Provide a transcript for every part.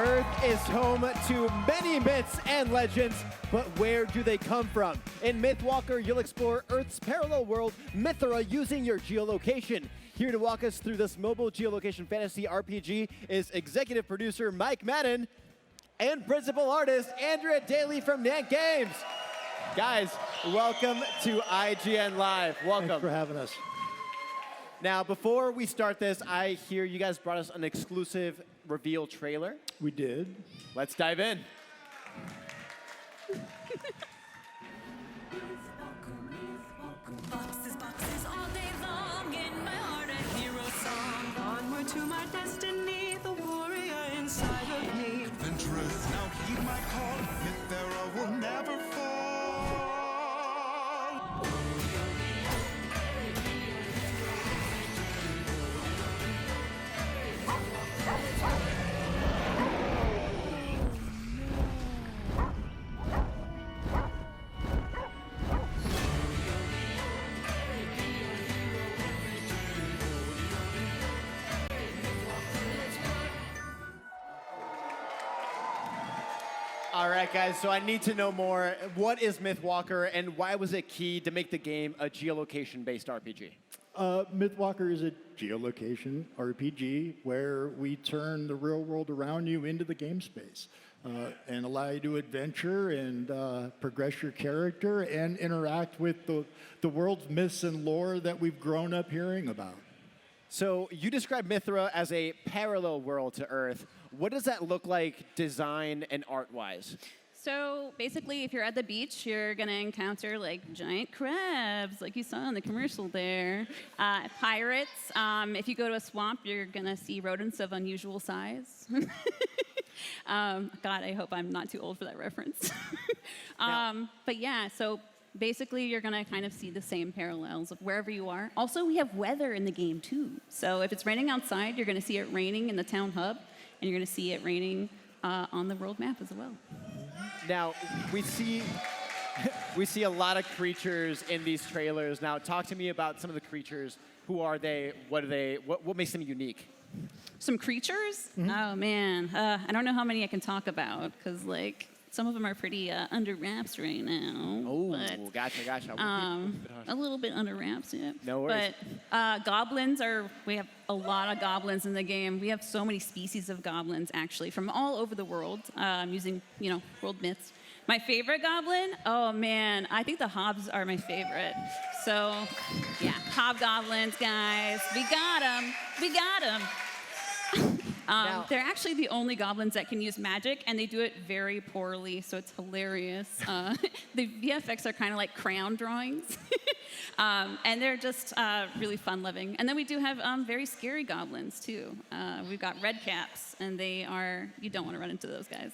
Earth is home to many myths and legends, but where do they come from? In Mythwalker, you'll explore Earth's parallel world, Mythera, using your geolocation. Here to walk us through this mobile geolocation fantasy RPG is executive producer Mike Madden and principal artist Andrea Daily from Nant Games. Guys, welcome to IGN Live. Welcome. Thanks for having us. Now, before we start this, I hear you guys brought us an exclusive reveal trailer. We did. Let's dive in. Boxes, boxes all day long, in my heart a hero song. Onward to my destiny, the warrior inside of me. Adventurers, now heed my call. Mythera will never fall. All right, guys, so I need to know more. What is Mythwalker, and why was it key to make the game a geolocation-based RPG? Mythwalker is a geolocation RPG where we turn the real world around you into the game space and allow you to adventure and progress your character and interact with the world's myths and lore that we've grown up hearing about. So you describe Mythera as a parallel world to Earth. What does that look like design and art-wise? So basically, if you're at the beach, you're going to encounter like giant crabs, like you saw in the commercial there. Pirates. If you go to a swamp, you're going to see rodents of unusual size. God, I hope I'm not too old for that reference. But yeah, so basically, you're going to kind of see the same parallels of wherever you are. Also, we have weather in the game, too. So if it's raining outside, you're going to see it raining in the town hub, and you're going to see it raining on the world map as well. Now, we see a lot of creatures in these trailers. Now, talk to me about some of the creatures. Who are they? What are they? What makes them unique? Some creatures? Mm-hmm. Oh, man. I don't know how many I can talk about, because, like, some of them are pretty under wraps right now. Oh, gotcha. A little bit under wraps, yeah. No worries. But goblins we have a lot of goblins in the game. We have so many species of goblins, actually, from all over the world, using, world myths. My favorite goblin? Oh, man, I think the hobs are my favorite. So, yeah, hobgoblins, guys. We got them. They're actually the only goblins that can use magic, and they do it very poorly, so it's hilarious. The VFX are kind of like crayon drawings, and they're just really fun-loving. And then we do have very scary goblins, too. We've got red caps, and you don't want to run into those guys.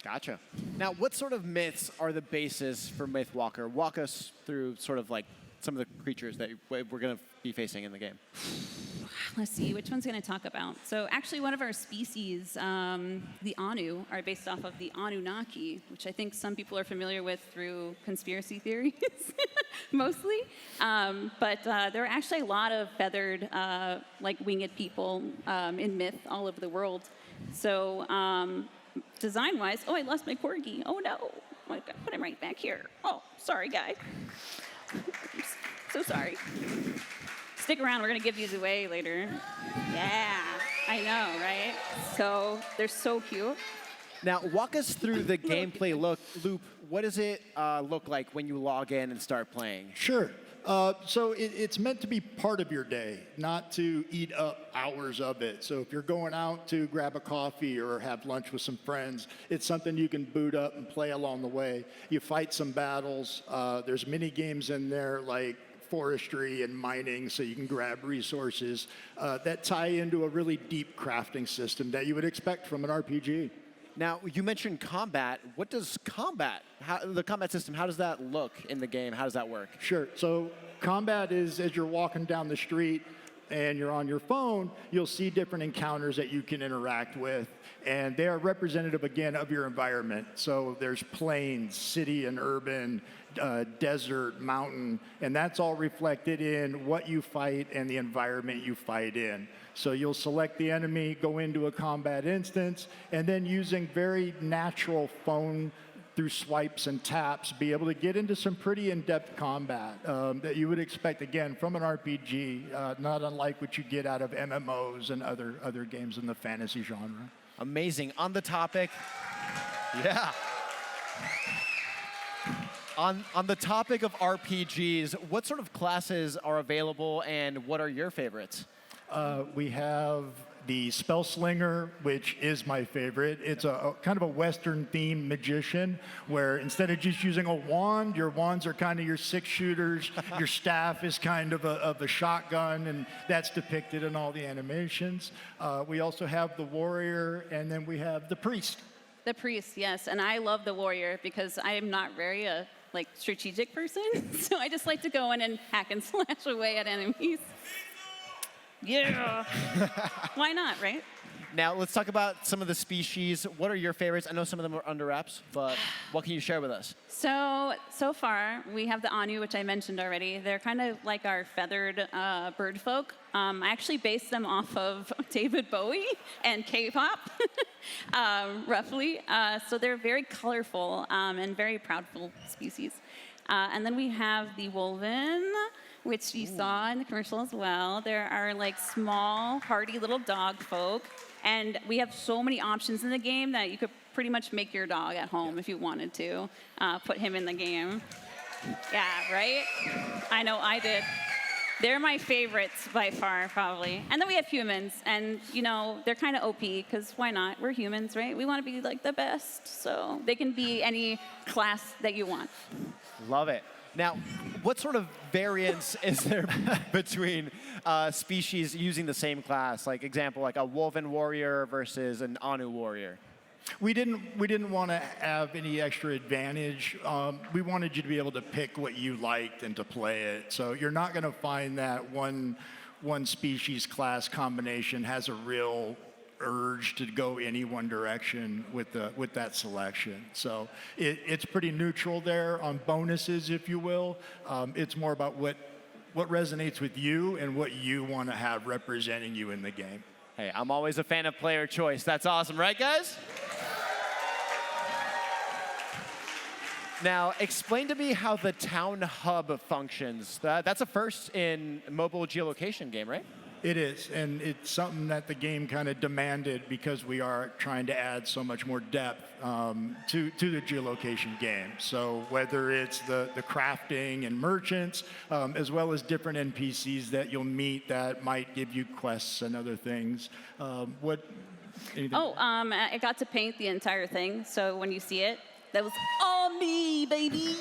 Gotcha. Now, what sort of myths are the basis for Mythwalker? Walk us through sort of like some of the creatures that we're going to be facing in the game. Let's see, which one's going to talk about? So actually one of our species, the Anu, are based off of the Anunnaki, which I think some people are familiar with through conspiracy theories, mostly. But there are actually a lot of feathered, like winged people in myth all over the world. So design-wise, I lost my corgi. Oh no, I put him right back here. Oh, sorry, guy. So sorry. Stick around, we're gonna give these away later. Yeah, I know, right? So they're so cute. Now, walk us through the gameplay loop. What does it look like when you log in and start playing? Sure. So it's meant to be part of your day, not to eat up hours of it. So if you're going out to grab a coffee or have lunch with some friends, it's something you can boot up and play along the way. You fight some battles. There's mini games in there like forestry and mining, so you can grab resources that tie into a really deep crafting system that you would expect from an RPG. Now, you mentioned combat. What does the combat system, how does that look in the game? How does that work? Sure. So combat is as you're walking down the street, and you're on your phone, you'll see different encounters that you can interact with. And they are representative, again, of your environment. So there's plains, city and urban, desert, mountain, and that's all reflected in what you fight and the environment you fight in. So you'll select the enemy, go into a combat instance, and then using very natural phone through swipes and taps, be able to get into some pretty in-depth combat that you would expect, again, from an RPG, not unlike what you get out of MMOs and other games in the fantasy genre. Amazing. On the topic, yeah. On the topic of RPGs, what sort of classes are available and what are your favorites? We have the Spell Slinger, which is my favorite. It's a kind of a Western-themed magician where instead of just using a wand, your wands are kind of your six-shooters, your staff is kind of a shotgun, and that's depicted in all the animations. We also have the Warrior, and then we have the Priest. The priest, yes, and I love the warrior because I am not very strategic person, so I just like to go in and hack and slash away at enemies. Yeah. Why not, right? Now, let's talk about some of the species. What are your favorites? I know some of them are under wraps, but what can you share with us? So far, we have the Anu, which I mentioned already. They're kind of like our feathered bird folk. I actually based them off of David Bowie and K-pop, roughly. So they're very colorful and very proudful species. And then we have the Wolven, which you saw in the commercial as well. There are like small, hardy little dog folk. And we have so many options in the game that you could pretty much make your dog at home if you wanted to. Put him in the game. Yeah, right? I know I did. They're my favorites by far, probably. And then we have humans. And, you know, they're kind of OP, because why not? We're humans, right? We want to be like the best. So they can be any class that you want. Love it. Now, what sort of variance is there between species using the same class? Like, example, like a Wolven warrior versus an Anu warrior. We didn't want to have any extra advantage. We wanted you to be able to pick what you liked and to play it. So you're not going to find that one species class combination has a real urge to go any one direction with that selection. So it's pretty neutral there on bonuses, if you will. It's more about what resonates with you and what you want to have representing you in the game. Hey, I'm always a fan of player choice. That's awesome, right, guys? Now, explain to me how the town hub functions. That's a first in mobile geolocation game, right? It is, and it's something that the game kind of demanded because we are trying to add so much more depth to the geolocation game. So whether it's the crafting and merchants, as well as different NPCs that you'll meet that might give you quests and other things. Anything? I got to paint the entire thing, so when you see it, that was all me, baby.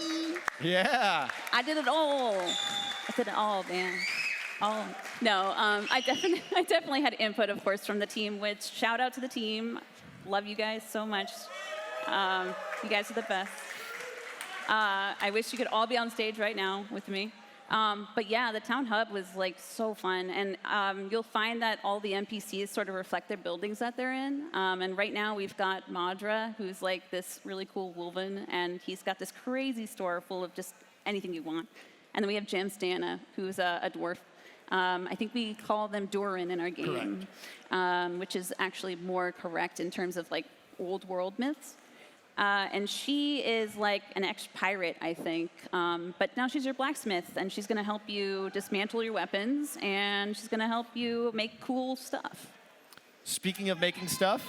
Yeah. I did it all. I did it all, man. Oh, no, I definitely had input, of course, from the team, which shout out to the team. Love you guys so much. You guys are the best. I wish you could all be on stage right now with me. But yeah, the town hub was like so fun. And you'll find that all the NPCs sort of reflect their buildings that they're in. And right now we've got Madra, who's like this really cool Wolven, and he's got this crazy store full of just anything you want. And then we have Jamstana, who's a dwarf. I think we call them Durin in our game, which is actually more correct in terms of like old world myths. And she is like an ex-pirate, I think. But now she's your blacksmith, and she's going to help you dismantle your weapons, and she's going to help you make cool stuff. Speaking of making stuff,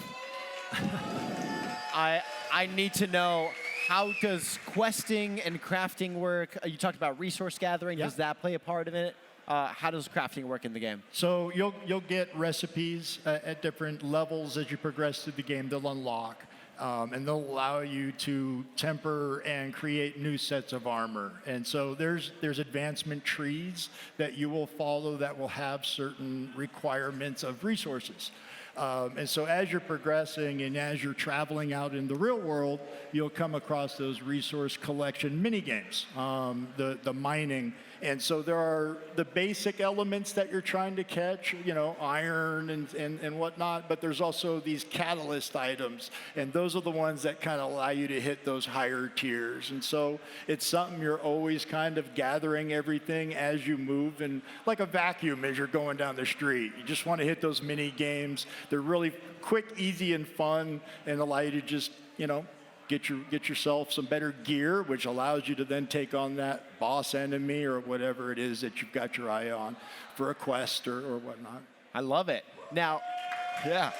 I need to know, how does questing and crafting work? You talked about resource gathering. Does that play a part of it? How does crafting work in the game? So you'll get recipes at different levels as you progress through the game. They'll unlock, and they'll allow you to temper and create new sets of armor. And so there's advancement trees that you will follow that will have certain requirements of resources. And so as you're progressing and as you're traveling out in the real world, you'll come across those resource collection mini games, the mining. And so there are the basic elements that you're trying to catch, you know, iron and whatnot, but there's also these catalyst items, and those are the ones that kind of allow you to hit those higher tiers. And so it's something you're always kind of gathering everything as you move, and like a vacuum as you're going down the street. You just want to hit those mini games. They're really quick, easy, and fun, and allow you to just, you know, get yourself some better gear, which allows you to then take on that boss enemy or whatever it is that you've got your eye on for a quest or whatnot. I love it. Now, yeah.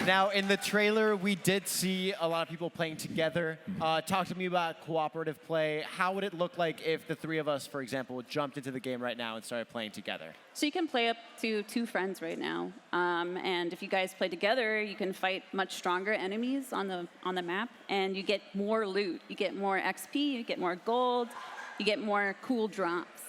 Now, in the trailer, we did see a lot of people playing together. Talk to me about cooperative play. How would it look like if the three of us, for example, jumped into the game right now and started playing together? So you can play up to 2 friends right now, and if you guys play together, you can fight much stronger enemies on the map, and you get more loot. You get more XP, you get more gold, you get more cool drops.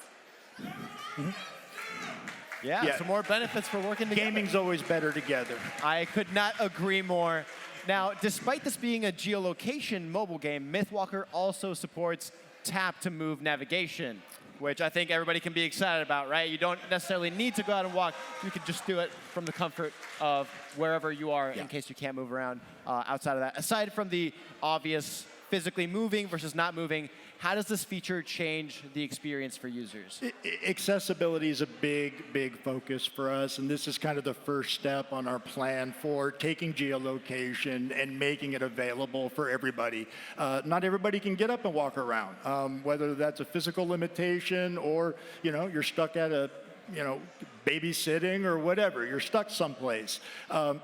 Yeah, some more benefits for working together. Gaming's always better together. I could not agree more. Now, despite this being a geolocation mobile game, Mythwalker also supports tap-to-move navigation, which I think everybody can be excited about, right? You don't necessarily need to go out and walk. You can just do it from the comfort of wherever you are in case you can't move around outside of that. Aside from the obvious physically moving versus not moving, how does this feature change the experience for users? Accessibility is a big focus for us, and this is kind of the first step on our plan for taking geolocation and making it available for everybody. Not everybody can get up and walk around, whether that's a physical limitation or, you know, you're stuck at a, you know, babysitting or whatever, you're stuck someplace.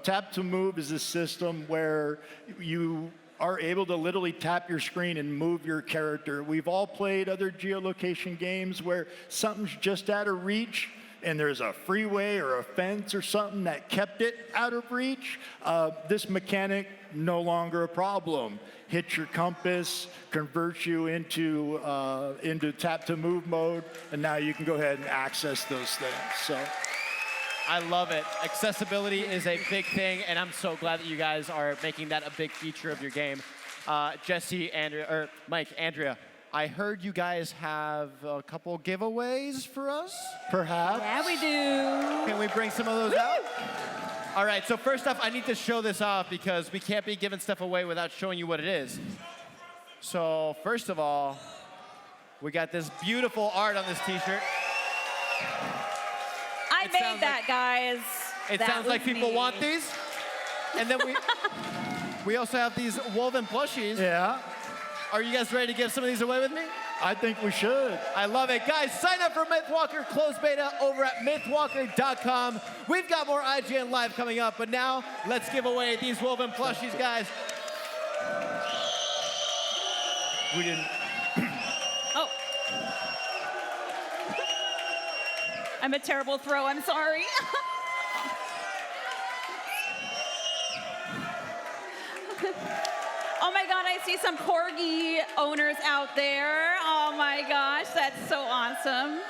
Tap to Move is a system where you are able to literally tap your screen and move your character. We've all played other geolocation games where something's just out of reach and there's a freeway or a fence or something that kept it out of reach. This mechanic, no longer a problem. Hit your compass, converts you into tap to move mode, and now you can go ahead and access those things. So. I love it. Accessibility is a big thing, and I'm so glad that you guys are making that a big feature of your game. Jesse, Andrea, or Mike, Andrea, I heard you guys have a couple giveaways for us? Perhaps. Yeah, we do. Can we bring some of those out? All right, so first off, I need to show this off because we can't be giving stuff away without showing you what it is. So first of all, we got this beautiful art on this t-shirt. I made that, guys. It That sounds like was people me. want these. And then we also have these woven plushies. Yeah, Are you guys ready to give some of these away with me? I think we should. I love it. Guys, sign up for Mythwalker closed beta over at mythwalker.com. We've got more IGN Live coming up, but now let's give away these woven plushies, guys. We didn't. Oh. I'm a terrible throw, I'm sorry. Oh my God, I see some corgi owners out there. Oh my gosh, that's so awesome.